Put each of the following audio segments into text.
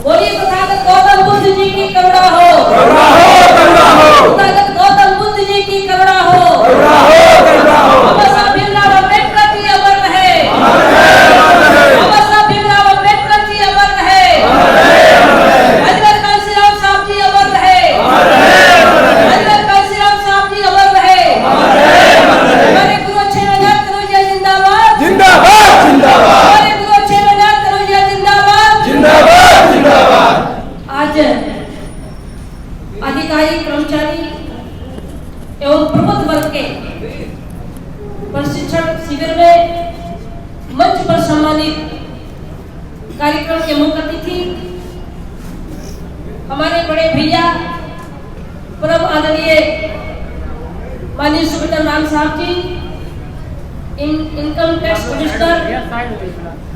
बोलिए तथागत गौतम बुद्ध जी की करुणा हो। तथागत गौतम बुद्ध जी की करुणा हो। बाबा साहब भीमराव अम्बेडकर जी अमर रहे। बाबा साहब भीमराव अम्बेडकर जी अमर रहे। हजरत कांशीराम साहब जी अमर रहे। हजरत कांशीराम साहब जी अमर रहे। हमारे गुरु अच्छेनाथ कनौजिया जिंदाबाद जिंदाबाद जिंदाबाद। हमारे गुरु अच्छेनाथ कनौजिया जिंदाबाद जिंदाबाद जिंदाबाद। आज अधिकारी कर्मचारी एवं प्रबुद्ध वर्ग के प्रशिक्षण शिविर में मंच पर सम्मानित कार्यक्रम के मुख्य अतिथि हमारे बड़े भैया परम आदरणीय माननीय सुबेदार राम साहब जी, इनकम टैक्स कमिश्नर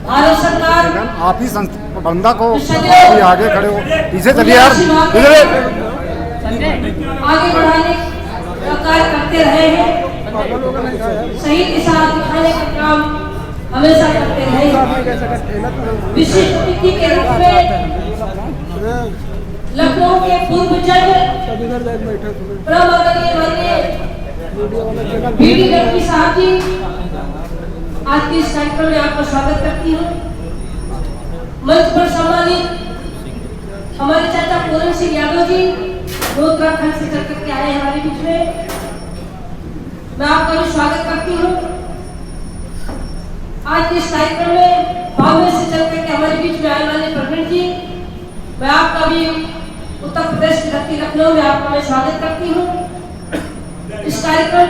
भारत सरकार। आप ही प्रबंधक को आगे खड़े हो, पीछे चलिए यार, आगे बढ़ाने का कार्य करते रहे हैं। सही दिशा दिखाने का काम हमेशा करते रहे हैं। विशिष्ट अतिथि के रूप में लखनऊ के पूर्व जज परम आदरणीय माननीय बीडी गढ़वी साहब जी, आज के इस कार्यक्रम में आपका स्वागत करती हूँ। मंच पर सम्मानित हमारे चाचा पूरन सिंह यादव जी, उत्तराखंड से चल करके आए हमारे बीच में, मैं आपका भी स्वागत करती हूँ। आज के इस कार्यक्रम में बॉम्बे से चल करके हमारे बीच में आए वाले प्रवीण जी, मैं आपका भी उत्तर प्रदेश की धरती लखनऊ में आपका मैं स्वागत करती हूँ। इस कार्यक्रम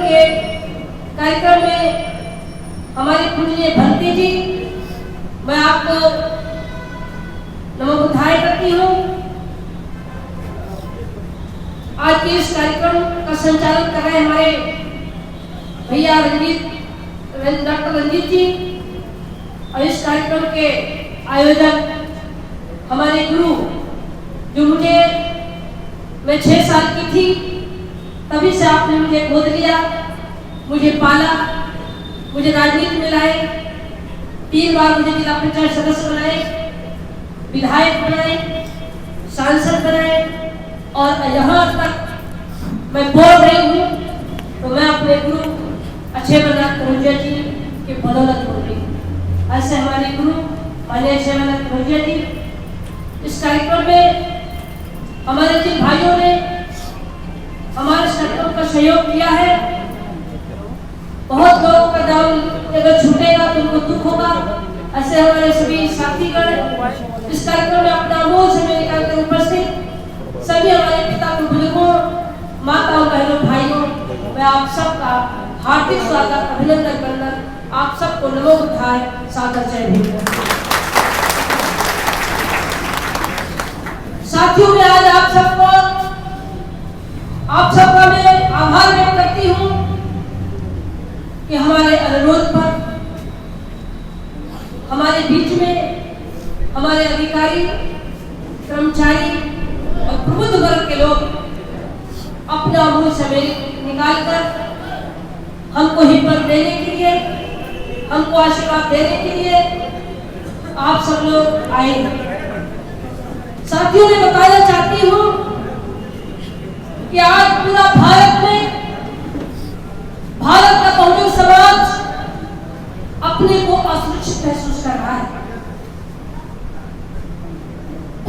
में हमारे पूजनीय भंते जी, मैं आपको नमो बुद्धाय करती हूँ। आज के इस कार्यक्रम का संचालन कर रहे हमारे भैया डॉक्टर रंजीत जी, और इस कार्यक्रम के आयोजक हमारे गुरु, जो मैं 6 साल की थी तभी से आपने मुझे गोद लिया, मुझे पाला, मुझे राजनीति में लाए, 3 बार मुझे जिला पंचायत सदस्य बनाए, विधायक बनाए, सांसद बनाए, और यहाँ तक मैं बोल रही हूँ तो मैं अपने गुरु अच्छेनाथ कनौजिया जी के बदौलत बोल रही हूँ। ऐसे हमारे गुरु माननीय अच्छेनाथ कनौजिया जी, इस कार्यक्रम में हमारे जिन भाइयों ने हमारे कार्यक्रम का सहयोग किया है, बहुत लोगों का दाम अगर छूटेगा तो उनको दुख होगा। ऐसे हमारे सभी साथीगण इस कार्यक्रम में अपना अमूल्य समय निकालकर उपस्थित सभी हमारे पिता बुजुर्गों, माताओं, बहनों, भाइयों, मैं आप सबका हार्दिक स्वागत, अभिनंदन वंदन, आप सबको नमो बुद्धाय, सादर जय भीम। साथियों, मैं आज आप सबका मैं आभार व्यक्त करती हूँ कि हमारे अनुरोध पर हमारे बीच में हमारे अधिकारी, कर्मचारी और प्रबुद्ध वर्ग के लोग अपना अमूल्य समय निकालकर हमको हिम्मत देने के लिए, हमको आशीर्वाद देने के लिए आप सब लोग आए हैं। साथियों, मैं बताना चाहती हूँ कि आज पूरा भारत में भारत का बहुजन समाज अपने को असुरक्षित महसूस कर रहा है।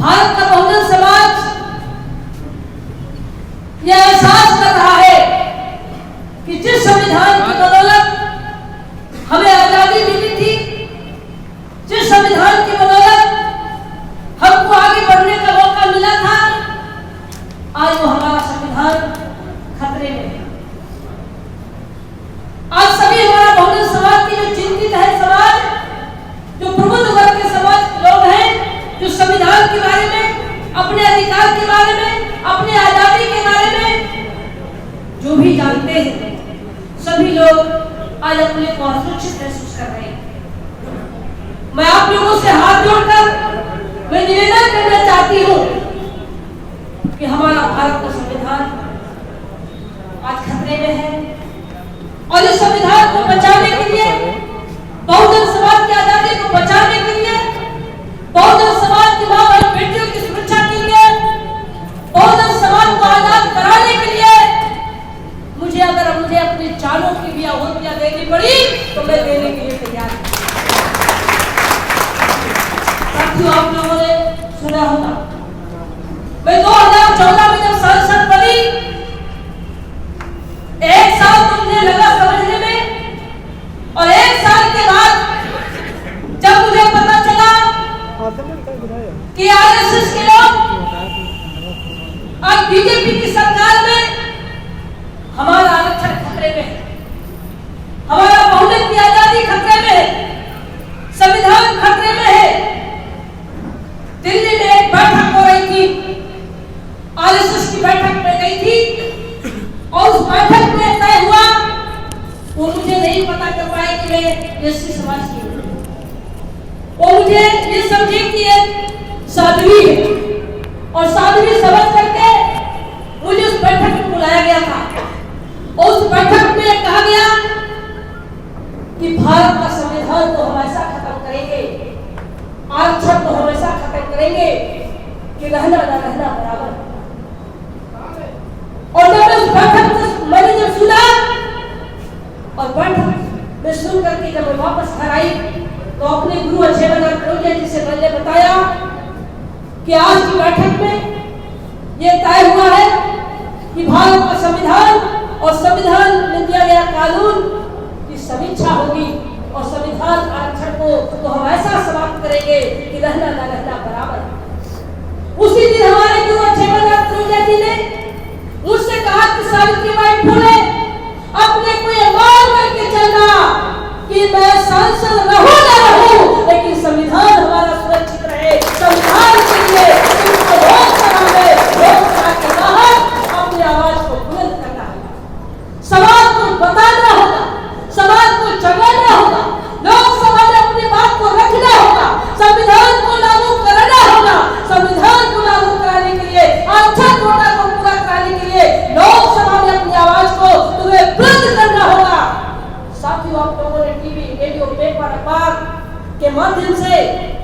भारत का बहुजन समाज यह एहसास कर रहा है कि जिस संविधान की बदौलत हमें आजादी मिली थी, जिस संविधान की बदौलत हमको आगे बढ़ने का मौका मिला था, आज वो हमारा संविधान खतरे में है। आज सभी हमारा बहुजन समाज की जो चिंतित है समाज, जो प्रबुद्ध वर्ग के समाज लोग हैं, जो संविधान के बारे में, अपने अधिकार के बारे में, अपने आजादी के बारे में जो भी जानते हैं, सभी लोग आज अपने को असुरक्षित महसूस कर रहे हैं। मैं आप लोगों से हाथ जोड़कर मैं निवेदन करना चाहती हूँ कि हमारा भारत का संविधान आज खतरे में है, और इस संविधान को बचाने के लिए, बहुजन समाज की आजादी को बचाने के लिए, बहुजन समाज की मां और बेटियों की आरएसएस के लोग अब बीजेपी की सरकार में हमारा आरक्षण खतरे में है, हमारा बहुमत की आजादी खतरे में है, संविधान खतरे में है। दिल्ली में एक बैठक हो रही थी, आरएसएस की बैठक में गई थी और उस बैठक में तय हुआ, वो मुझे नहीं पता कर पाए कि मैं एससी समाज की हूं, वो मुझे ये समझे कि ये साध्वी है और साध्वी समझ करके मुझे उस बैठक में बुलाया गया था और उस बैठक में कहा गया कि भारत का संविधान तो हमेशा खत्म करेंगे, आरक्षण तो हमेशा खत्म करेंगे कि रहना ना रहना बराबर। और जब उस बैठक में मैंने जब सुना और बैठक में सुन करके जब मैं वापस घर आई तो अपने गुरु अक्षयनाथ करोलिया जी से मैंने बताया कि आज की बैठक में ये तय हुआ है कि भारत का संविधान और संविधान में दिया गया कानून की समीक्षा होगी और संविधान आरक्षण को तो हम ऐसा समाप्त करेंगे कि रहना ना रहना बराबर। उसी दिन हमारे गुरु अक्षयनाथ करोलिया जी ने मुझसे कहा कि सावित्रीबाई फुले अपने को ये मान करके चलना कि मैं सांसद रहूं ना रहूं, लेकिन संविधान हमारा सुरक्षित रहे। संविधान के लिए तुमको लोकसभा में, लोकसभा के बाहर अपनी आवाज को बुलंद करना होगा, समाज को बताना होगा, समाज को जगाना होगा, लोकसभा में अपनी बात को रखना होगा, संविधान को लागू करना होगा। संविधान को लागू कराने के लिए, आरक्षण कोटा को पूरा कराने के लिए लोकसभा में अपनी आवाज को तुम्हें बुलंद करना होगा। साथियों, आप लोगों ने टीवी, रेडियो, पेपर, अखबार के माध्यम से,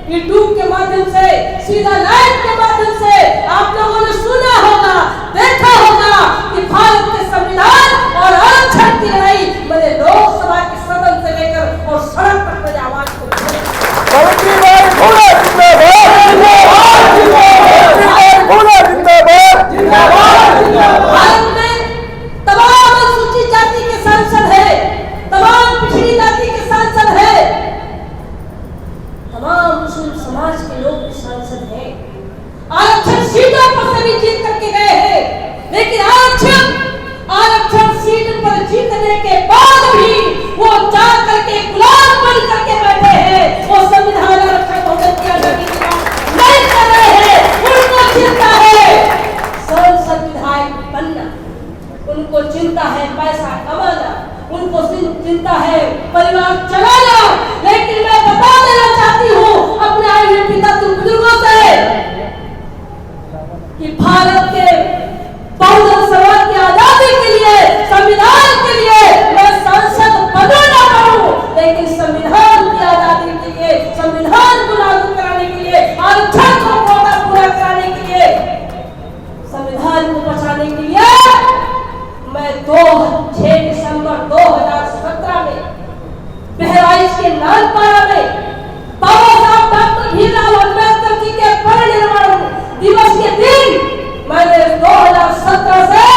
यूट्यूब के माध्यम से, सीधा लाइव के माध्यम से आप लोगों ने सुना होगा, देखा होगा कि भारत के संविधान और आरक्षण की लड़ाई मैंने लोकसभा के सदन से लेकर और सड़क तक मेरी आवाज को भारत में तमाम अनुसूचित जाति के सांसद है, तमाम पिछड़ी जाति के सांसद है, तमाम मुस्लिम समाज के लोग भी सांसद हैं। आरक्षण सीटों पर सभी जीत करके गए हैं, लेकिन आरक्षण सीट पर जीतने के बाद भी वो जा करके गुलाम बन करके बैठे हैं। वो संविधान आरक्षण बहुमत की आजादी की बात नहीं कर रहे हैं। उनको चिंता है संसद विधायक बनना, उनको चिंता है पैसा कमाना, उनको चिंता है परिवार चलाना। लेकिन मैं बता देना चाहती हूँ अपने आए हुए पिता बुजुर्गों से कि भारत के बहुजन समाज की आजादी के लिए, संविधान के लिए मैं सांसद बनूं ना बनूं, लेकिन संविधान की आजादी के लिए, संविधान को लागू कराने के लिए, आरक्षण को कोटा पूरा कराने के लिए, संविधान को बचाने के लिए मैं 6 दिसंबर 2017 में बहराइच के नालपारा में बाबा साहब डॉक्टर भीमराव अम्बेडकर जी के परिनिर्वाण दिवस के दिन मैंने 2017 से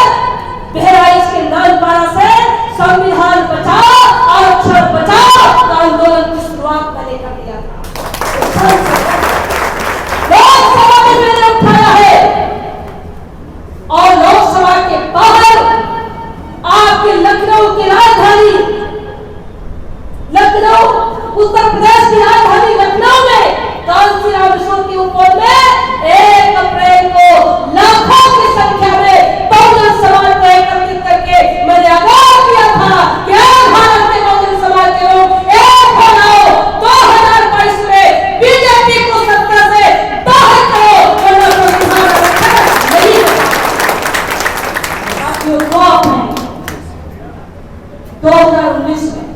बहराइच के नालपारा से संविधान बचाओ, आरक्षण बचाओ का आंदोलन की शुरुआत मैंने कर दिया था। लोकसभा में मैंने उठाया है और लोकसभा के बाहर आपके लखनऊ की राजधानी, लखनऊ उत्तर प्रदेश की राजधानी लखनऊ में कांसीराम विश्वविद्यालय उपवन में 1 अप्रैल को लाखों की संख्या में बहुजन समाज को एकत्रित करके मैंने आगाह किया था कि भारत के बहुजन समाज के लोग एक हो जाओ, 2022 में बीजेपी को सत्ता से बाहर करो, वरना संविधान नहीं होगा। साथियों, 2019 में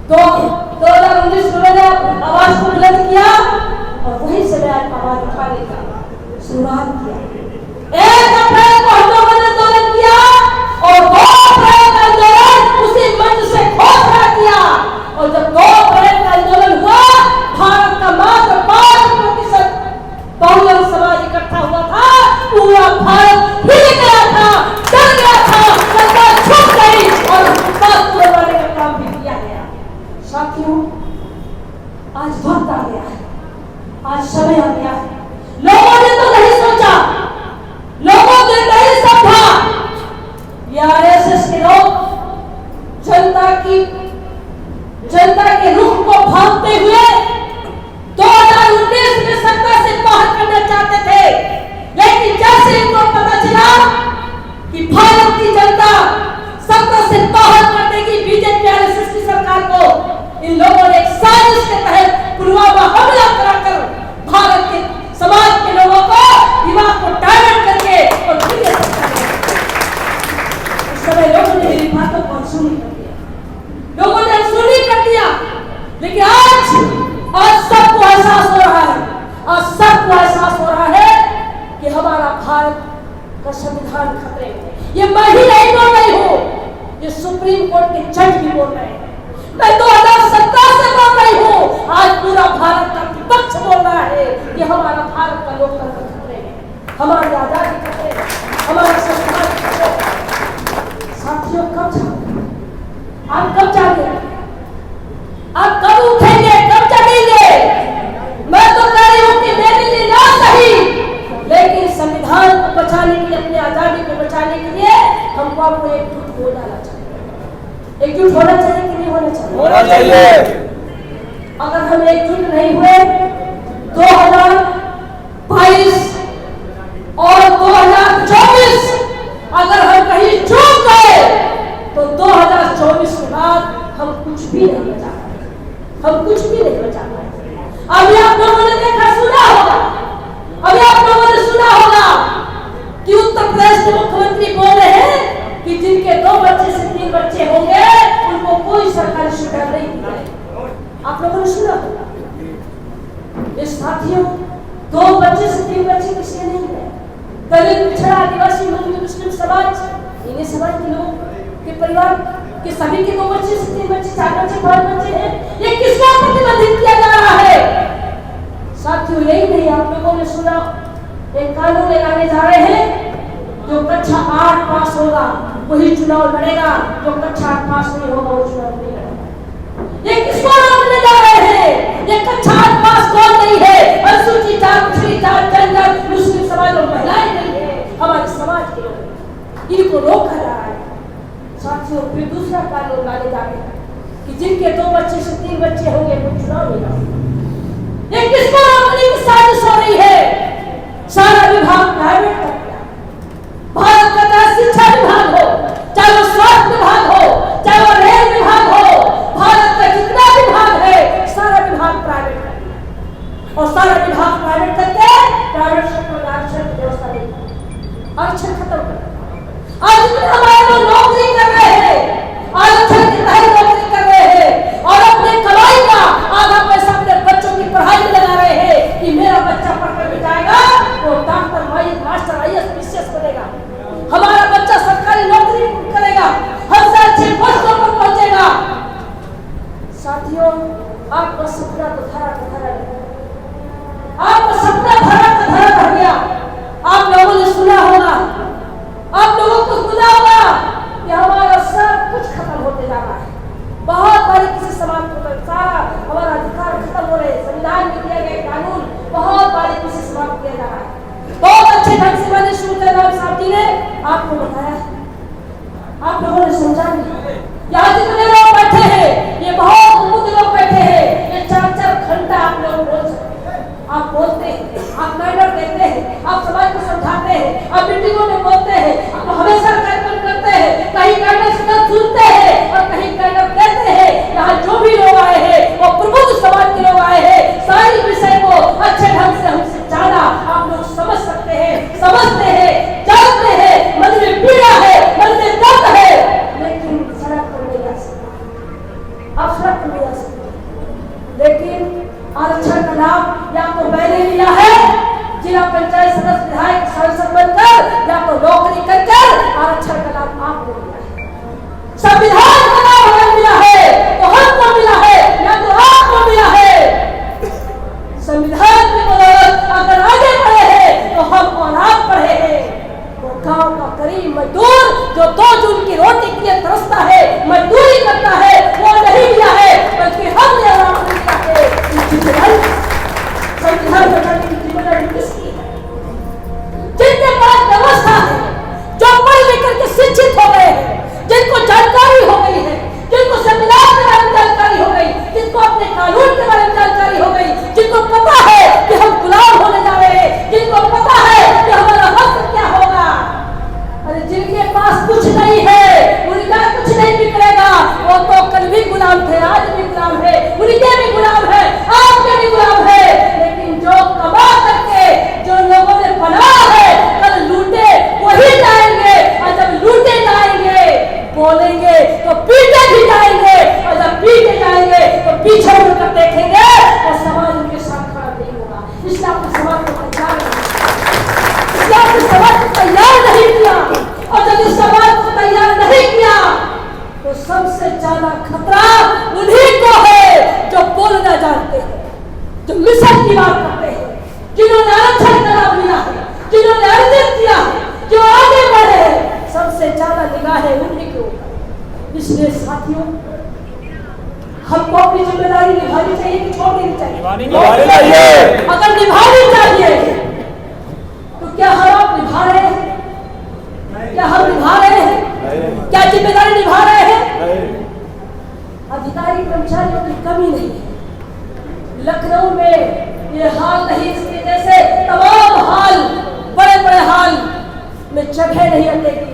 2019 में मैंने आवाज को बुलंद किया और वहीं से मैं आवाज उठाने का शुरुआत किया। 1 अप्रैल को हम लोगों ने आंदोलन किया और 2 अप्रैल का आंदोलन उसी मंच से घोषणा किया। और जब 2 अप्रैल का आंदोलन हुआ, भारत का मात्र 5% बहुजन समाज इकट्ठा हुआ था। पूरा भारत हिल गया था, डर गया था, सरकार छूट गई और बात करवाने का काम भी किया गया। साथियों, आज वक्त आ गया है, आज समय आ गया है संविधान खतरे में। ये मैं ही नहीं बोल रही हूँ, ये सुप्रीम कोर्ट के जज भी बोल रहे हैं। मैं 2017 से बोल रही हूँ, आज पूरा भारत का विपक्ष बोल रहा है कि हमारा भारत का लोकतंत्र खतरे में, हमारी आजादी खतरे में, हमारा संविधान खतरे में। साथियों, कब जागे? आप कब जागे? आप कब उठेंगे, कब जगेंगे? मैं तो कह रही हूँ कि मेरे लिए ना सही, लेकिन संविधान को बचाने के लिए, अपनी आजादी को बचाने के लिए हमको आपको एकजुट हो जाना चाहिए। एकजुट होना चाहिए कि नहीं होना चाहिए? होना चाहिए। अगर हम एकजुट नहीं हुए, 2022 और 2024 अगर हम कहीं चूक गए तो 2024 के बाद हम कुछ भी नहीं बचा पाएंगे, हम कुछ भी नहीं बचा पाएंगे। अभी आप लोगों ने देखा, सुना होगा, अभी आप लोगों ने सुना होगा कि उत्तर प्रदेश के मुख्यमंत्री बोल रहे हैं कि जिनके 2 बच्चे से 3 बच्चे होंगे उनको कोई सरकारी सुविधा नहीं दी जाएगी। आप लोगों ने सुना होगा। इस साथियों, 2 बच्चे से 3 बच्चे किसके नहीं है? दलित, पिछड़ा, आदिवासी, हिंदू, मुस्लिम समाज, इन्हीं समाज के लोग के परिवार के सभी के 2 बच्चे से 3 बच्चे, 4 बच्चे, 5 बच्चे हैं। ये किसका प्रतिबंधित किया जा रहा है? साथियों, यही नहीं, आप लोगों ने सुना एक कानून लाने जा रहे हैं, जो कक्षा 8 पास होगा वही चुनाव लड़ेगा, जो कक्षा 8 पास नहीं होगा वो चुनाव नहीं लड़ेगा। ये किसको रोकने जा रहे हैं? ये कक्षा 8 पास कौन नहीं है? अनुसूचित जाति, पिछड़ी जाति, जनजाति, मुस्लिम समाज और महिलाएं नहीं है, हमारे समाज के लोग, इनको रोका जा रहा है। साथियों, फिर दूसरा कानून लाने जा रहे हैं कि जिनके 2 बच्चे से 3 बच्चे होंगे वो चुनाव नहीं लड़ेंगे। ये किसको रोकने की साजिश हो रही है? सारा विभाग प्राइवेट कर दिया। भारत का चाहे शिक्षा विभाग हो, चाहे वो स्वास्थ्य विभाग हो, चाहे वो रेल विभाग हो, भारत का जितना विभाग है सारा विभाग प्राइवेट कर दिया। और सारा विभाग प्राइवेट करके प्राइवेट सेक्टर में आरक्षण की व्यवस्था नहीं, आरक्षण खत्म कर दिया। आज इतने हमारे लोग नौकरी कर रहे हैं, आरक्षण के तहत नौकरी कर रहे हैं और अपने कमाई का आधा पैसा अपने बच्चों की पढ़ाई में लगा रहे हैं कि मेरा बच्चा पढ़कर भी जाएगा तो डॉक्टर, मास्टर, IAS, PCS बनेगा, हमारा बच्चा सरकारी नौकरी करेगा, हमसे अच्छे पोस्टों पर पहुंचेगा। साथियों, आपका सपना तो धरा का धरा रह गया, आपका सपना धरा का धरा रह गया। आप लोगों ने सुना होगा, आप लोगों को सुना होगा कि हमारा सब कुछ खत्म होते जा रहा है, बहुत बारीकी से समाप्त होकर सारा हमारा अधिकार खत्म हो रहे हैं। संविधान में दिए गए कानून बहुत बारीकी से समाप्त किया जा रहा है। बहुत अच्छे ढंग से मैंने श्रीराम साहब जी ने आपको बताया, आप लोगों ने समझा नहीं। यहाँ जितने लोग बैठे हैं, ये बहुत उम्मीद लोग बैठे हैं, ये 4-4 घंटा आप लोग बोल सकते हैं, आप बोलते हैं, आप गाइडर देते हैं, आप समाज को समझाते हैं, आप मीटिंगों में बोलते हैं, आप हमेशा कार्यक्रम करते हैं, कहीं गाइडर से सुनते हैं और कहीं गाइडर देते हैं। यहाँ जो भी लोग आए हैं वो प्रबुद्ध समाज के लोग आए हैं, सारी विषय को अच्छे ढंग से हमसे ज्यादा आप लोग समझ सकते हैं, समझते हैं, जानते हैं। मन में पीड़ा है, मन में दर्द है, लेकिन सड़क पर नहीं आ सकते, आप सड़क पर नहीं आ सकते। लेकिन आरक्षण का लाभ या तो मैंने लिया है, जिला पंचायत सदस्य, विधायक, सांसद बनकर, या तो नौकरी कर आरक्षण का लाभ आपको मिला है। संविधान का लाभ हमें मिला है तो हमको मिला है, या तो आपको मिला है। संविधान की बदौलत अगर आगे बढ़े हैं तो हम और आप बढ़े हैं। वो गांव का गरीब मजदूर जो 2 जून की रोटी के लिए तरसता है, मजदूरी करता है, वो नहीं मिला है, बल्कि हमने आराम किया है। संविधान बचाने की जिम्मेदारी किसकी है? जिनके पास व्यवस्था है, जो पढ़ लिख करके शिक्षित हो गए हैं, जिनको जानकारी हो गई है, जिनको संविधान के बारे में जानकारी हो गई, जिनको अपने कानून के बारे में जानकारी हो गई, जिनको पता है कि हम गुलाम होने जा रहे हैं, जिनको पता है कि हमारा हक क्या होगा। अरे जिनके पास कुछ नहीं है, उनका कुछ नहीं बिगड़ेगा, वो तो कल भी गुलाम थे, आज भी गुलाम है, उनके भी गुलाम है, आपके भी गुलाम है। लेकिन जो कमा करके जो लोगों ने बना है, कल लूटे वही जाएंगे, और जब लूटे जाएंगे बोलेंगे तो पीटे भी जाएंगे, और जब पीटे जाएंगे तो पीछे मुड़कर देखेंगे और समाज उनके साथ खड़ा नहीं होगा। इसलिए आपको समाज को पहचान, इसलिए आपको समाज को तैयार नहीं किया और जब इस समाज को तैयार नहीं किया तो सबसे ज्यादा खतरा उन्हीं को है जो बोलना जानते हैं, जो मिशन की बात करते हैं, जिन्होंने आरक्षण का लाभ लिया है, जिन्होंने अर्जित किया है, जो आगे बढ़े हैं, सबसे ज्यादा निगाहें उन्हीं के ऊपर। इसलिए साथियों, हमको अपनी जिम्मेदारी निभानी चाहिए कि छोड़ देनी चाहिए? निभानी चाहिए। अगर निभानी चाहिए तो क्या हम आप निभा रहे हैं? क्या हम निभा रहे हैं? क्या जिम्मेदारी निभा रहे हैं? अधिकारी कर्मचारियों की कमी नहीं है। लखनऊ में ये हाल नहीं, इसके जैसे तमाम हाल, बड़े बड़े हाल में जगह नहीं अटेगी।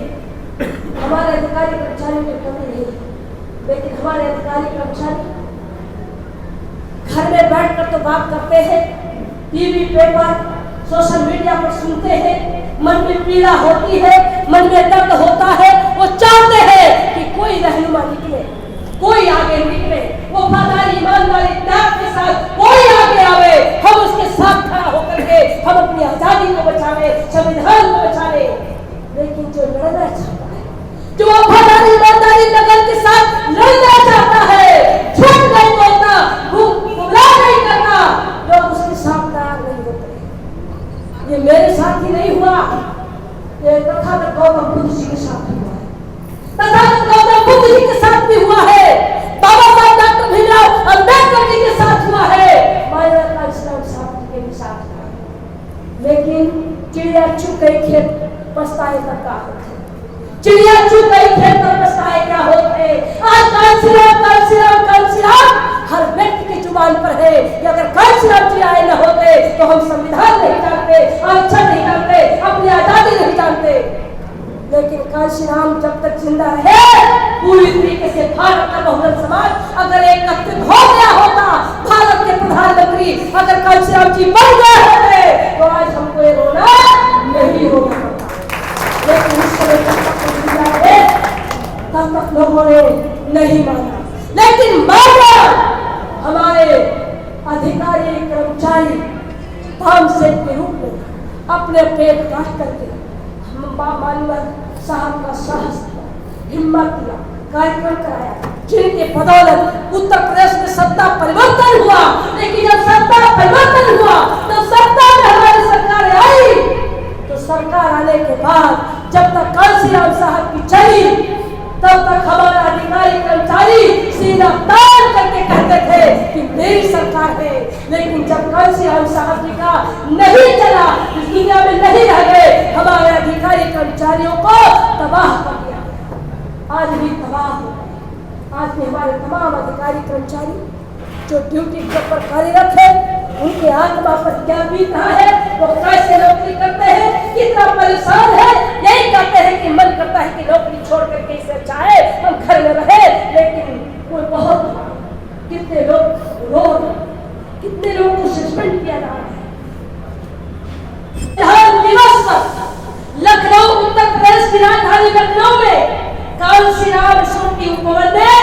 हमारे अधिकारी कर्मचारियों की कमी नहीं है, लेकिन हमारे अधिकारी कर्मचारी घर में बैठकर तो बात करते हैं, टीवी पेपर सोशल मीडिया पर सुनते हैं, मन में पीड़ा होती है, मन में दर्द होता है, वो चाहते हैं कि कोई रहनुमा निकले, कोई आगे निकले, वो वफादारी ईमानदारी त्याग के साथ कोई आगे आवे, हम उसके साथ खड़ा होकर के हम अपनी आजादी को बचावे, संविधान को बचावे। लेकिन जो लड़ना चाहता है, जो वफादारी ईमानदारी नगर के साथ लड़ना चाहता है, झूठ नहीं बोलता, गुमराह नहीं करता, लोग उसके साथ तैयार नहीं होते। ये मेरे साथ ही नहीं हुआ, ये तथागत गौतम बुद्ध जी के साथ हुआ है, तथागत गौतम बुद्ध जी के साथ भी हुआ है, बाबा साहब डॉक्टर भीमराव अंबेडकर जी के साथ हुआ है, माया कांशीराम साहब जी के भी साथ हुआ है। लेकिन चिड़िया चुग गई खेत पछताए तक का होते, चिड़िया चुग गई खेत पर पछताए क्या होते। आज कांशीराम कांशीराम कांशीराम हर व्यक्ति की जुबान पर है कि अगर कांशीराम जी आए न होते तो हम संविधान नहीं जानते, आरक्षण नहीं जानते, अपनी आजादी नहीं जानते। लेकिन कांशीराम जब तक जिंदा रहे, पूरी तरीके से भारत का बहुजन समाज अगर एकत्रित हो गया होता, भारत के प्रधानमंत्री अगर कांशीराम जी बन गए होते तो आज हमको ये रोना नहीं होगा। लेकिन इस समय तब तक लोगों ने नहीं माना, लेकिन माना हमारे अधिकारी कर्मचारी तामसेन के रूप में अपने पेट काट करके हम मानवर साहब का साहस दिया, हिम्मत दिया, कार्यक्रम कराया, जिनके बदौलत उत्तर प्रदेश में सत्ता परिवर्तन हुआ। लेकिन जब सत्ता परिवर्तन हुआ तो सत्ता में हमारी सरकार आई, तो सरकार आने के बाद जब तक कांशीराम साहब की चली तब तक हमारा अधिकारी कर्मचारी सीना तान करके कहते थे कि मेरी सरकार है। लेकिन जब कांशीराम साहब जी का नहीं चला, इस दुनिया में नहीं रह गए, हमारे अधिकारी कर्मचारियों को तबाह कर दिया। आज भी तबाह हो गए। आज भी हमारे तमाम अधिकारी कर्मचारी जो ड्यूटी के ऊपर कार्यरत है, उनके आत्मा पर क्या बीत रहा है, वो कैसे नौकरी करते हैं, कितना परेशान है, यही कहते हैं कि मन करता है कि नौकरी छोड़ करके इससे अच्छा है हम घर में रहे। लेकिन कोई बहुत कितने लोग रो, कितने लोगों को सस्पेंड किया जा रहा है। संविधान दिवस पर लखनऊ, उत्तर प्रदेश की राजधानी लखनऊ में कांशीराम स्मृति उपवन में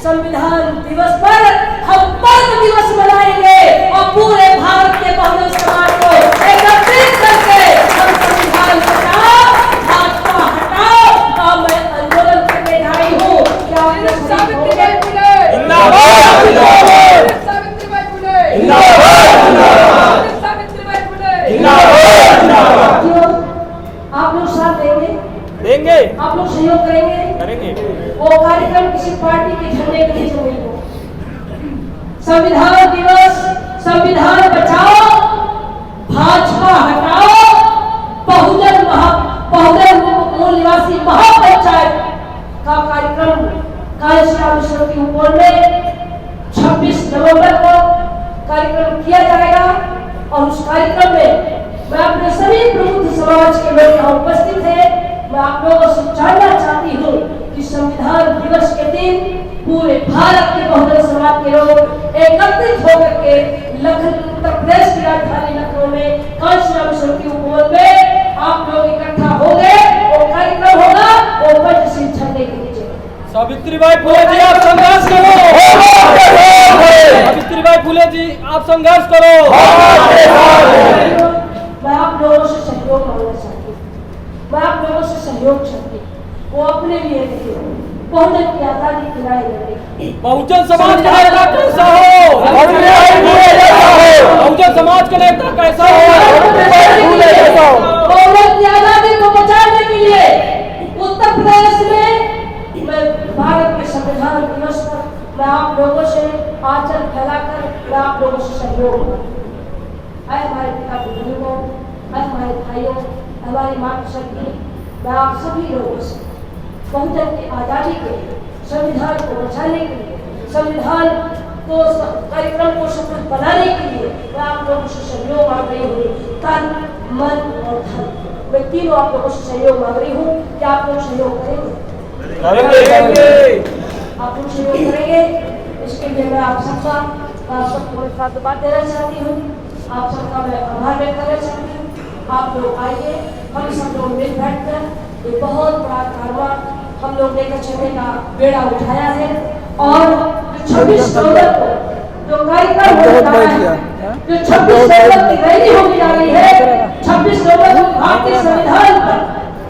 संविधान दिवस पर हम पर्व दिवस मनाएंगे और पूरे भारत के बहुजन समाज को एकत्रित करके हम संविधान बचाओ, भाजपा हटाओ का मैं आंदोलन करने आई हूँ। क्या सावित्रीबाई फुले जिंदाबाद, सावित्रीबाई फुले जिंदाबाद, सावित्रीबाई फुले जिंदाबाद। आप लोग साथ देंगे, आप लोग सहयोग करेंगे। वो कार्यक्रम किसी पार्टी के झंडे के नीचे नहीं हो। संविधान दिवस, संविधान बचाओ, भाजपा हटाओ, बहुजन मूल निवासी महापंचायत का कार्यक्रम कांशीराम स्मृति उपवन में 26 नवंबर को कार्यक्रम किया जाएगा। और उस कार्यक्रम में मैं अपने सभी प्रबुद्ध समाज के लोग यहाँ उपस्थित हैं। मैं आप लोगों से जानना चाहती हूँ कि संविधान दिवस के दिन पूरे भारत के बहुजन समाज के लोग एकत्रित होकर के उत्तर प्रदेश की राजधानी लखनऊ में कांशीराम स्मृति उपवन में आप लोग इकट्ठा हो गए। वो कार्यक्रम होगा वो पंचशील झंडे के नीचे। सावित्रीबाई फुले जी आप संघर्ष करो, सावित्रीबाई फुले जी आप संघर्ष करो। मैं आप लोगों से सहयोग मांगना चाहती हूँ। सहयोग शक्ति वो अपने लिए नहीं, बहुजन की आजादी की लड़ाई लड़ेगी। बहुजन समाज का नेता कैसा हो? बहुजन समाज का नेता कैसा हो? बहुजन की आजादी को बचाने के लिए उत्तर प्रदेश में मैं भारत के संविधान दिवस पर मैं आप लोगों से आंचल फैलाकर मैं आप लोगों से सहयोग है हमारे पिता बुजुर्गों, है हमारे भाइयों, हमारी माता शक्ति, मैं आप सभी लोगों से बहुजन की आजादी के लिए, संविधान को बचाने के लिए, संविधान को कार्यक्रम को सफल बनाने के लिए मैं आप लोगों से सहयोग मांग रही हूँ। तन, मन और धन, मैं तीनों आप लोगों से सहयोग मांग रही हूँ कि आप लोग सहयोग करेंगे। आप लोग सहयोग करेंगे, इसके लिए मैं आप सबको साथ देना चाहती हूँ, आप सबका मैं आभार व्यक्त करना चाहती हूँ। आप लोग आइए, हम सब लोग मिल बैठकर ये बहुत बड़ा कारवां हम लोग लेकर चलने का बेड़ा उठाया है और 26 नवंबर को जो कार्यक्रम होने जा रहा है, जो 26 नवंबर की रैली होने जा रही है, 26 नवंबर को भारतीय संविधान पर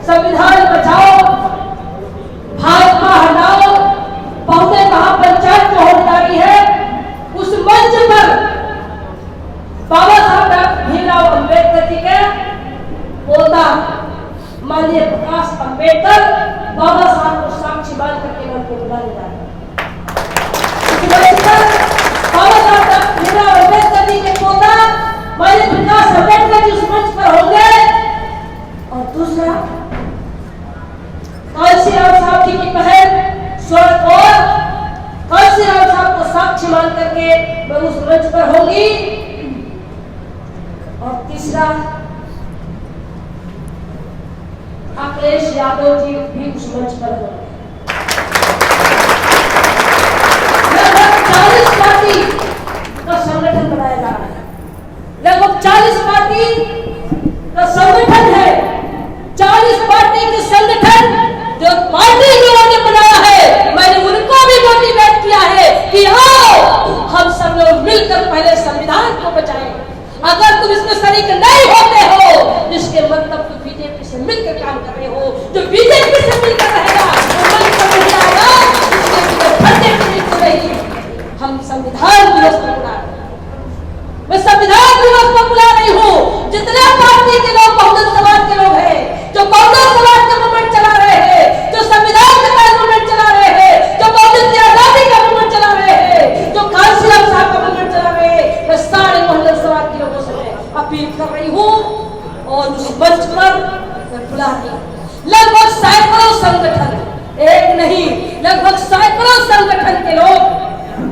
संविधान बचाओ, भाजपा हटाओ, बहुजन महापंचायत जो होने जा रही है, उस मंच पर बाबा साहब डॉक्टर भीमराव अम्बेडकर जी के पोता माननीय प्रकाश अम्बेडकर बाबा साहब को साक्षी मान करके मन को बुलाने जा रहे हैं। बाबा साहब डॉक्टर भीमराव अम्बेडकर जी के पोता माननीय प्रकाश अम्बेडकर जी उस मंच पर होंगे और दूसरा कांशीराम साहब जी की बहन स्वर्ण कौर कांशीराम साहब को साक्षी मान करके मैं उस मंच पर होंगी और तीसरा अखिलेश यादव जी भी उस मंच पर होंगे। लगभग 40 पार्टी का संगठन बनाया जा रहा है, लगभग 40 पार्टी का संगठन है, 40 पार्टी के संगठन जो पार्टी लोगों ने बनाया है, मैंने उनको भी मोटिवेट किया है कि आओ हम सब लोग मिलकर पहले संविधान को बचाएं। अगर तुम इसमें शरीक नहीं होते हो, जिसके मतलब तुम बीजेपी से मिलकर काम कर रहे हो, जो बीजेपी से मिलकर रहेगा वो मिलकर नहीं आएगा, इसलिए फटने की नहीं रहेगी। हम संविधान दिवस को बुला रहे हैं, मैं संविधान दिवस को बुला रही हूँ। जितने पार्टी के लोग बहुजन समाज के लोग हैं, जो बहुजन समाज का मूवमेंट चला रहे हैं, जो संविधान का मूवमेंट चला रहे हैं, जो बहुजन की आजादी का मूवमेंट चला रहे हैं, जो कांशीराम साहब का मूवमेंट चला रहे हैं, मैं सारे बहुजन समाज के लोगों से अपील कर रही हूँ और उस मंच पर बुला रही हूँ। लगभग सैकड़ों संगठन, एक नहीं लगभग सैकड़ों संगठन के लोग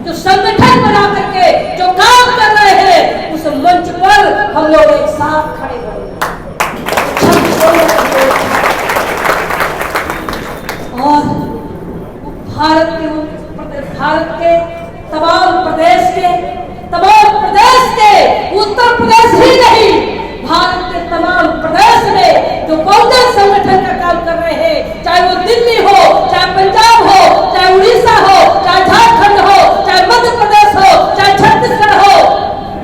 जो संगठन बना करके जो काम कर रहे हैं, उस मंच पर हम लोग एक साथ खड़े होंगे और भारत के तमाम प्रदेश के उत्तर प्रदेश ही नहीं, भारत के तमाम प्रदेश में जो बहुजन संगठन का काम कर रहे हैं, चाहे वो दिल्ली हो, चाहे पंजाब हो, चाहे उड़ीसा हो, चाहे झारखंड हो, चाहे मध्य प्रदेश हो, चाहे छत्तीसगढ़ हो,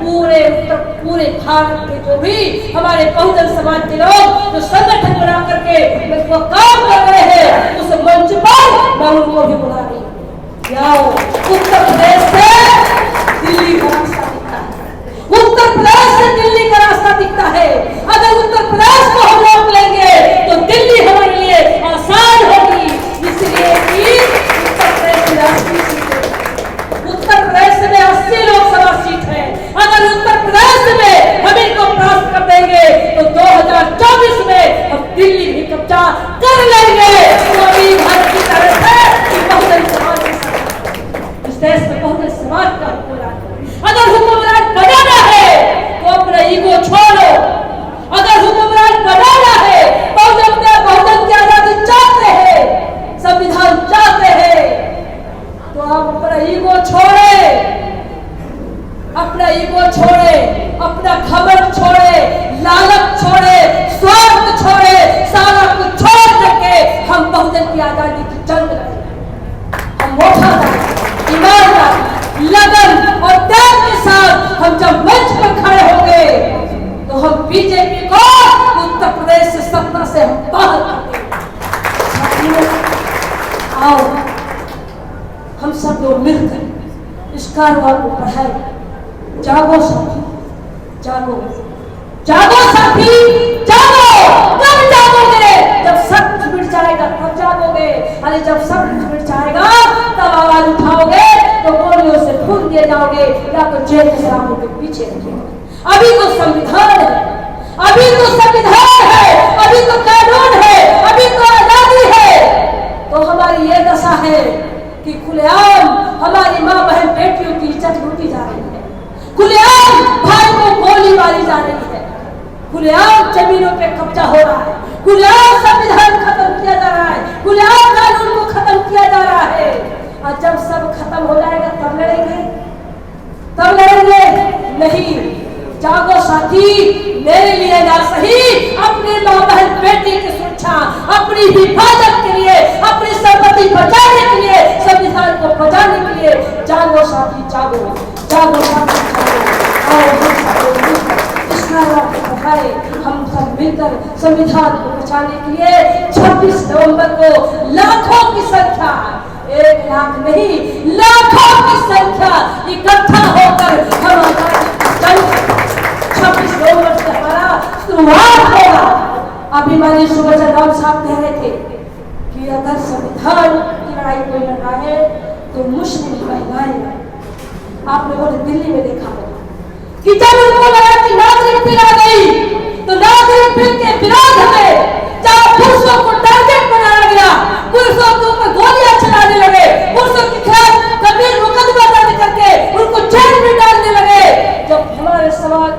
पूरे भारत के जो भी हमारे बहुजन समाज के लोग जो संगठन बना करके वो काम कर रहे हैं, उस मंच पर मैं उनको भी बुला रही हूँ। उत्तर प्रदेश से दिल्ली का रास्ता दिखता है, उत्तर प्रदेश से दिल्ली का रास्ता दिखता है। अगर उत्तर प्रदेश को हम रोक लेंगे तो दिल्ली हमारे लिए आसान होगी, इसलिए कि उत्तर प्रदेश में 80 लोकसभा सीट है। अगर उत्तर प्रदेश में हम इनको प्राप्त कर देंगे तो 2024 में हम दिल्ली भी कब्जा कर लेंगे। तो अभी भारत की तरफ है कि बहुजन समाज इस देश में बहुजन समाज का हुक्मरान, अगर हुक्मरान बनाना है तो अपना ईगो छोड़ो। अगर हुक्मरान बनाना है, बहुजन की आजादी चाहते हैं, संविधान चाहते हैं, तो आप अपना ईगो छोड़े, अपना घमंड छोड़े, लालच छोड़े, स्वार्थ छोड़े, सारा कुछ छोड़ करके हम बहुजन की आजादी की जंग लड़ेंगे। हम ईमानदार, लगन और त्याग के साथ हम जब मंच पर खड़े होंगे तो हम बीजेपी को उत्तर प्रदेश से सत्ता से हम बाहर कर देंगे। आओ हम सब लोग मिलकर इस कारवां को बढ़ाएं। जागो साथी, जागो, जागो साथी, जागो। कब जागोगे? जब सब कुछ मिट जाएगा तब जागोगे। अरे जब सब कुछ मिट जाएगा तब आवाज उठाओगे तो गोलियों से फूंक दिए जाओगे या तो जेल के सलाखों के पीछे रखोगे। अभी तो संविधान है, अभी तो संविधान है, अभी तो कानून है, अभी तो आजादी है। तो हमारी ये दशा है कि खुलेआम हमारी माँ बहन बेटियों की इज्जत लूटी जा रही है, खुलेआम भाई को गोली मारी जा रही है, खुलेआम जमीनों पे कब्जा हो रहा है, खुलेआम संविधान खत्म किया जा रहा है, खुलेआम कानून को खत्म किया जा रहा है। और जब सब खत्म हो जाएगा तब लड़ेंगे, तब लड़ेंगे नहीं। जागो साथी, मेरे लिए ना सही अपनी माँ बहन बेटी की सुरक्षा, अपनी हिफाजत के लिए, अपनी संपत्ति बचाने के लिए, संविधान को बचाने के लिए जागो साथी, जागो, जागो साथी, जागो। और हम सब लोग मिलकर इस नारा को बढ़ाए, हम सब मिलकर संविधान को बचाने के लिए 26 नवंबर को लाखों की संख्या, 1 लाख नहीं, लाखों की संख्या इकट्ठा होकर हम 26 नवंबर से हमारा शुरुआत होगा। अभी हमारे सुबह राम साहब कह रहे थे कि अगर संविधान की लड़ाई कोई लड़ा है तो मुस्लिम महिलाएं। आप लोगों ने दिल्ली में देखा होगा कि जब उनको लगा कि नागरिक बिल आ गई तो नागरिक बिल के विरोध में जहाँ पुरुषों को टारगेट बनाया गया, पुरुषों के ऊपर गोलियां चलाने लगे, पुरुषों के खिलाफ गंभीर मुकदमा दर्ज करके उनको जेल में डालने लगे। जब हमारे समाज,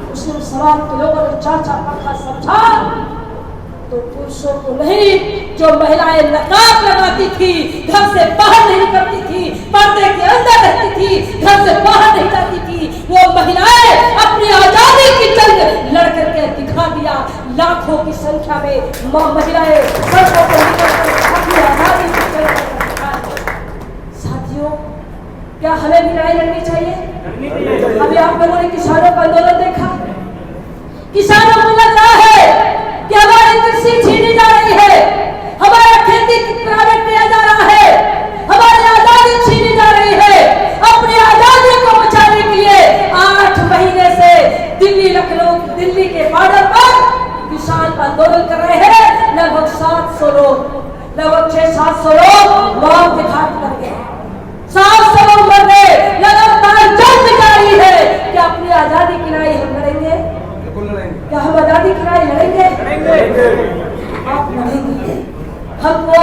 मुस्लिम समाज के लोगों ने चाचा पंखा समझा तो पुरुषों को नहीं, जो महिलाएं नकाब लगाती थी, घर से बाहर नहीं निकलती थी, पर्दे के अंदर रहती थी, घर से बाहर नहीं जाती थी, वो महिलाएं अपनी आजादी की जंग लड़ करके दिखा दिया। लाखों की संख्या में महिलाएं सड़कों पर निकलकर अपनी आजादी की जंग दिखा। साथियों, क्या हमें भी लड़ाई लड़नी चाहिए? अभी आप लोगों ने किसानों का आंदोलन देखा, किसानों को लग रहा है कि हमारी कृषि छीनी जा रही है, हमारा खेती प्राइवेट किया जा रहा है, हमारी आजादी छीनी जा रही है। अपनी आजादी को बचाने के लिए 8 महीने से दिल्ली, लखनऊ, दिल्ली के बॉर्डर पर किसान आंदोलन कर रहे हैं। लगभग 700 लोग, लगभग 600-700 लोग मौत के घाट पर गए, 700 लोग मर गए। लगातार जंग जारी है। क्या अपनी आजादी की लड़ाई हम लड़ेंगे? क्या हम आजादी की लड़ाई लड़ेंगे? आप लड़ेंगे। हमको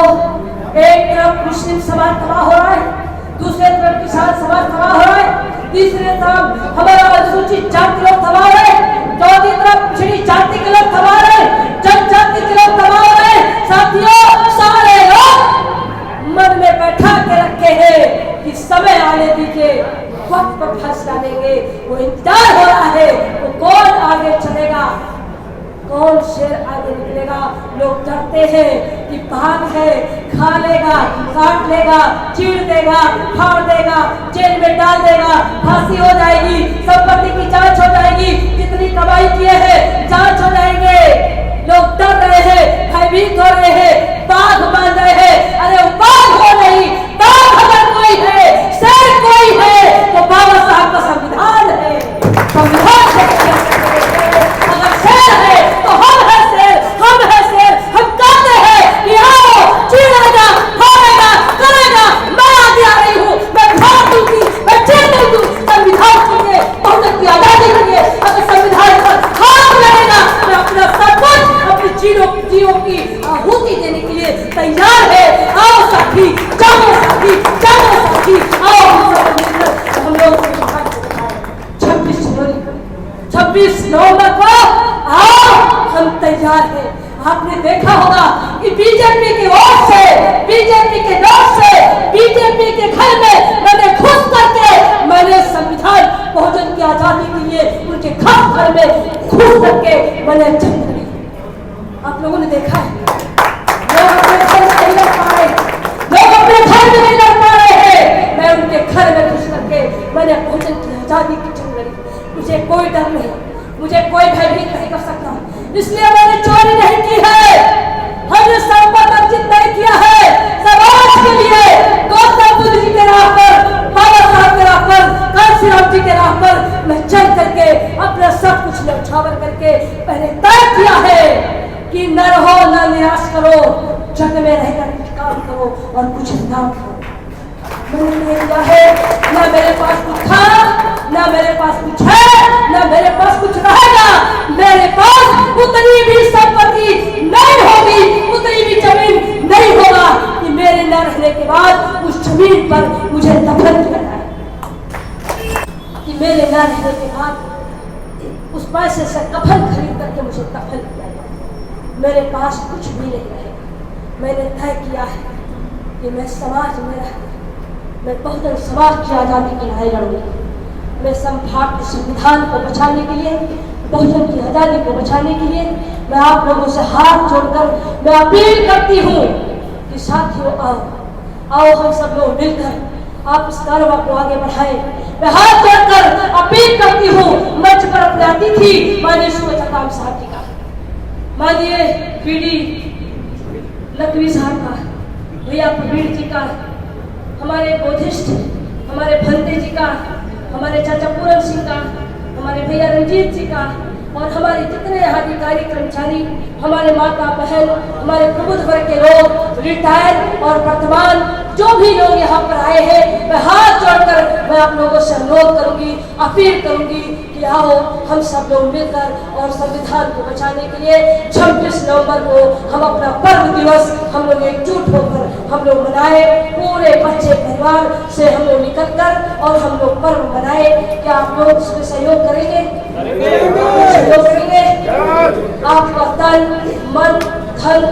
एक तरफ मुस्लिम समाज तबाह हो रहा है, दूसरे तरफ किसान समाज तबाह हो रहा है, तीसरे तरफ हमारा अनुसूचित जाति लोग तबाह हो रहे, चौथी तरफ पिछड़ी जाति के लोग तबाह हो रहे, जनजाति के लोग तबाह हो रहे। साथियों, सारे लोग मन में बैठा के रखे हैं कि समय आने दीजिए, वक्त पर फैसला लेंगे। वो इंतजार हो रहा है, वो कौन आगे चलेगा, कौन शेर आगे निकलेगा। लोग डरते हैं कि भाग है, खा लेगा, काट लेगा, चीर देगा, फाड़ देगा, जेल में डाल देगा, फांसी हो जाएगी, संपत्ति की जांच हो जाएगी, जितनी कमाई किए हैं जांच हो जाएंगे। लोग डर रहे हैं, भयभीत हो रहे हैं, बाघ मान रहे हैं। अरे वो बाघ हो नहीं, बाघ अगर कोई है, शेर कोई है तो बाबा साहब का संविधान है। संविधान से अगर शेर है तो हम है शेर, हम है शेर। हम कहते हैं कि आओ, चीरेगा, फाड़ेगा, करेगा, मैं आगे आ रही हूँ, मैं फाड़ दूंगी, मैं चीर दूंगी। संविधान के लिए, बहुमत की आजादी के लिए अगर संविधान पर हाथ लगेगा तो अपना सब कुछ, अपनी जीवों की आहुति देने के लिए तैयार है। आओ साथी, जाओ साथी, जाओ साथी, आओ हम लोग 26 नवंबर को आओ, हम तैयार हैं। आपने देखा होगा कि बीजेपी की ओर से, बीजेपी के नोट से, बीजेपी के घर में मैंने घुस करके, मैंने संविधान बहुजन की आजादी के लिए उनके खास घर में घुस करके मैंने जंग लड़ी। आप लोगों ने देखा है, लोग अपने घर में नहीं लड़ पा रहे, लोग अपने घर में नहीं लड़ पा रहे हैं। मैं उनके घर में घुस करके मैंने बहुजन की आजादी की जंग लड़ी। मुझे कोई डर नहीं, मुझे कोई भयभीत नहीं कर सकता, इसलिए मैंने चोरी नहीं की है, हमने संपत्ति अर्जित नहीं किया है, समाज के लिए तय किया है कि न रहो न निराश करो, जग में रहकर काम करो और कुछ ना करो। मैंने किया है, ना मेरे पास कुछ था, ना मेरे पास कुछ है, ना मेरे पास कुछ रहेगा। मेरे पास उतनी भी संपत्ति नहीं होगी, उतनी भी जमीन नहीं होगा कि मेरे न रहने के बाद उस जमीन पर मुझे दफन किया जाए, कि मेरे न रहने के बाद उस पैसे से कफन खरीद करके मुझे दफन किया जाए। मेरे पास कुछ भी नहीं रहेगा। मैंने तय किया है कि मैं समाज में रहकर मैं बहुजन समाज की आज़ादी की लड़ाई लड़ूंगी। मैं संभाग के संविधान को बचाने के लिए, बहुजन की आज़ादी को बचाने के लिए मैं आप लोगों से हाथ जोड़कर मैं अपील करती हूँ कि साथियों आओ हम सब लोग मिलकर आप इस कारवां को आगे बढ़ाएं। मैं हाथ जोड़कर अपील करती हूँ मंच पर अपने अतिथि माननीय सूरज अकाम साहब जी का, माननीय पीडी लखवी साहब का, भैया प्रवीण जी का, हमारे बोधिष्ठ हमारे भंते जी का, हमारे चाचा पूरन सिंह का, हमारे भैया रंजीत जी का और हमारे जितने यहाँ अधिकारी कर्मचारी, हमारे माता बहन, हमारे प्रबुद्ध वर्ग के लोग, रिटायर और वर्तमान जो भी लोग यहाँ पर आए हैं, मैं हाथ जोड़कर मैं आप लोगों से अनुरोध करूंगी, अपील करूंगी कि आओ हम सब लोग मिलकर और संविधान को बचाने के लिए 26 नवंबर को हम अपना पर्व दिवस हम लोग एकजुट होकर हम लोग मनाए। पूरे बच्चे परिवार से हम लोग निकल कर और हम लोग पर्व मनाए। क्या आप लोग इसमें सहयोग करेंगे? सहयोग करेंगे? आपका तन मन धन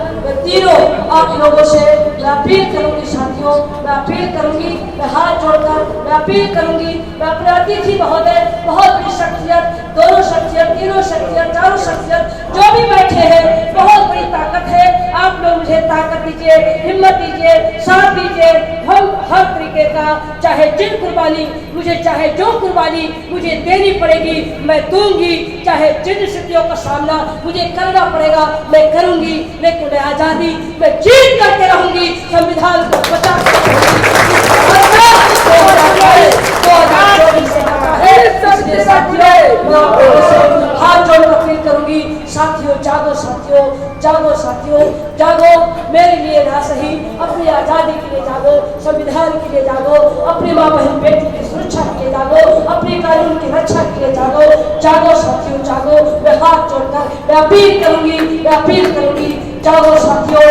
तीनों आप लोगों से मैं अपील करूंगी साथियों, मैं अपील करूंगी, मैं हाथ जोड़कर मैं अपील करूंगी। मैं अपने अतिथि महोदय, बहुत बड़ी शख्सियत, दोनों शख्सियत, तीनों शख्सियत, चारों शख्सियत जो भी बैठे हैं, बहुत बड़ी ताकत है। आप लोग मुझे ताकत दीजिए, हिम्मत दीजिए, साथ दीजिए। हम हर तरीके का चाहे जिन कुर्बानी मुझे, चाहे जो कुर्बानी मुझे देनी पड़ेगी मैं दूंगी, चाहे जिन स्थितियों का सामना मुझे करना पड़ेगा मैं करूंगी, लेकिन मैं आजादी मैं जीत करके रहूंगी, संविधान को बचा हाथ जोड़कर अपील करूंगी। साथियों जागो, साथियों जागो, साथियों जागो। मेरे लिए ना सही अपनी आजादी के लिए जागो, संविधान के लिए जागो, अपनी माँ बहन बेटी की सुरक्षा के लिए जागो, अपनी कानून की रक्षा के लिए जागो। जागो साथियों जागो। मैं हाथ जोड़कर मैं अपील करूंगी, मैं अपील करूंगी। जागो साथियों,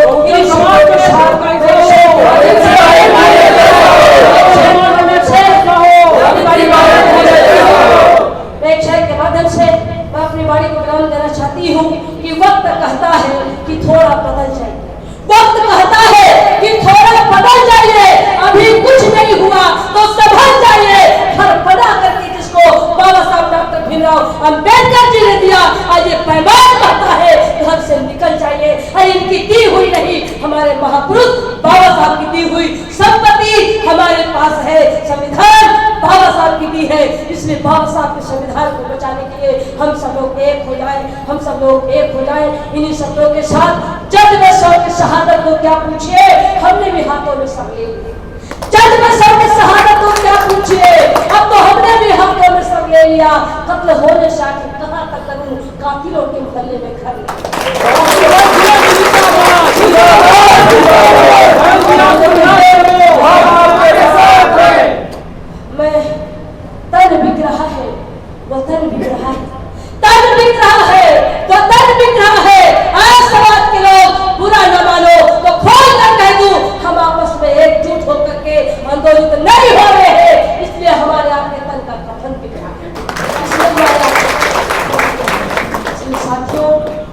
एक शेर के माध्यम से मैं अपनी वाणी को विराम देना चाहती हूँ कि वक्त कहता है कि थोड़ा बदल जाइए, वक्त कहता है कि थोड़ा बदल जाइए, अभी कुछ नहीं हुआ तो संभल जाइए। घर बना करके जिसको बाबा साहब डॉक्टर भीमराव अंबेडकर जी ने दिया, आज ये पैमान कहता है घर से निकल जाइए। अरे इनकी दी हुई नहीं, हमारे महापुरुष बाबा साहब की दी हुई संपत्ति हमारे पास है, संविधान बाबा साहब की दी है। इसलिए बाबा साहब के संविधान को बचाने के लिए हम सब लोग एक हो जाएं, हम सब लोग एक हो जाएं। इन्हीं शब्दों के साथ जज में सौ की शहादत को क्या पूछिए, हमने भी हाथों में सब ले लिया। जज में सौ की शहादत को क्या पूछिए, अब तो हमने भी हाथों में सब ले लिया। कत्ल होने से आखिर कहाँ तक करूं, कातिलों के मोहल्ले में घर मैं तन बिक रहा है, वतन बिक रहा है, तन बिक रहा है, वतन बिक रहा है। आज समाज के लोग बुरा न मानो तो खोल कर कह दूं, हम आपस में एकजुट होकर के आंदोलित नहीं हो रहे हैं, इसलिए हमारे आपके तन का कफन बिक रहा है। इसलिए साथियों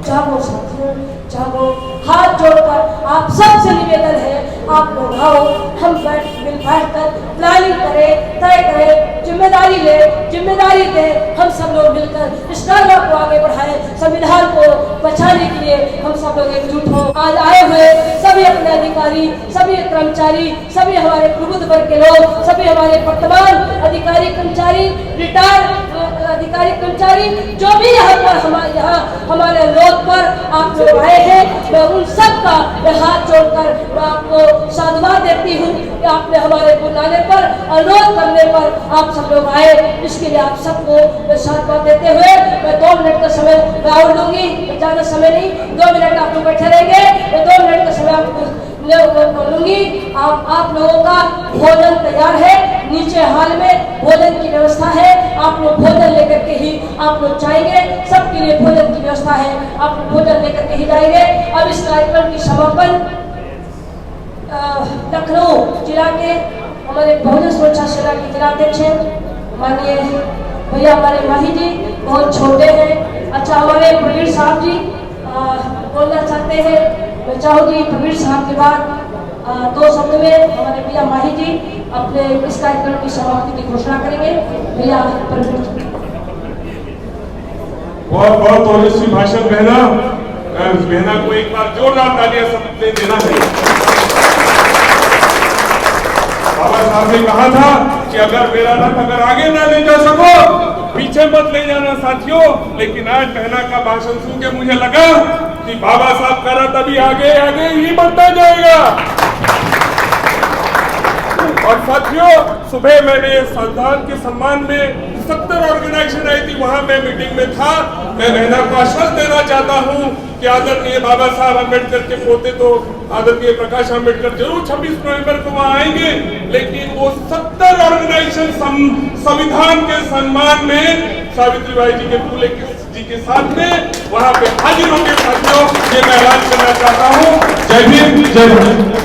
जागो, साथियों जागो। हाथ जोड़कर आप सबसे निवेदन है, आप लोग आओ, हम मिल बैठ कर प्लानिंग करें, तय करें, जिम्मेदारी ले, जिम्मेदारी दे, हम सब लोग मिलकर इस कारवां को आगे बढ़ाएं, संविधान को बचाने के लिए हम सब लोग एकजुट हो। आज आए हुए सभी अपने अधिकारी, सभी कर्मचारी, सभी हमारे प्रबुद्ध वर्ग के लोग, सभी हमारे वर्तमान अधिकारी कर्मचारी, रिटायर्ड अधिकारी कर्मचारी, जो भी यहाँ हमारे अनुरोध पर आप लोग आए हैं, मैं उन सब का मैं हाथ जोड़कर मैं आपको साधुवाद देती हूँ कि आपने हमारे बुलाने पर, अनुरोध करने पर आप सब लोग आए। इसके लिए आप सबको मैं साधुवाद देते हुए मैं 2 मिनट का समय मैं और लूंगी, ज़्यादा समय नहीं, 2 मिनट आप लोग बैठे रहेंगे, मैं 2 मिनट का समय आपको लूंगी। आप लोगों का भोजन तैयार है, नीचे हॉल में भोजन की व्यवस्था है, आप लोग भोजन लेकर के ही आप लोग जाएंगे, सबके लिए भोजन की व्यवस्था है, आप लोग भोजन लेकर के ही जाएंगे। अब इस कार्यक्रम की समापन लखनऊ जिला के हमारे बहुजन सुरक्षा सेना के जिलाध्यक्ष हैं माननीय भैया हमारे माही जी, बहुत छोटे हैं। अच्छा, हमारे प्रवीण साहब जी बोलना चाहते हैं, मैं चाहूँगी प्रवीण साहब के बाद 2 शब्द में हमारे भैया माही जी अपने इस कार्यक्रम की समाप्ति की घोषणा करेंगे। भैया प्रवीण जी। बहुत बहुत ओजस्वी भाषण बहना, बहना को एक बार जोरदार तालियां सबने देना है। बाबा साहब ने कहा था कि अगर मेरा रथ अगर आगे ना ले जा सको तो पीछे मत ले जाना साथियों, लेकिन आज बहना का भाषण सुन के मुझे लगा कि बाबा साहब का रथ अभी आगे आगे ही बढ़ता जाएगा। और साथियों, सुबह मैंने संविधान के सम्मान में 70 ऑर्गेनाइजेशन आई थी, वहां मैं मीटिंग में था। मैं बहना को आश्वासन देना चाहता हूं कि आदरणीय बाबा साहब अम्बेडकर के पोते तो आदरणीय प्रकाश अम्बेडकर जरूर 26 नवंबर को वहां आएंगे, लेकिन वो 70 ऑर्गेनाइजेशन संविधान के सम्मान में सावित्रीबाई जी के फूले जी के साथ में वहां पे हाजिर होंगे। साथियों, ये मैं ऐलान करना चाहता हूँ। जय भीम, जय भारत।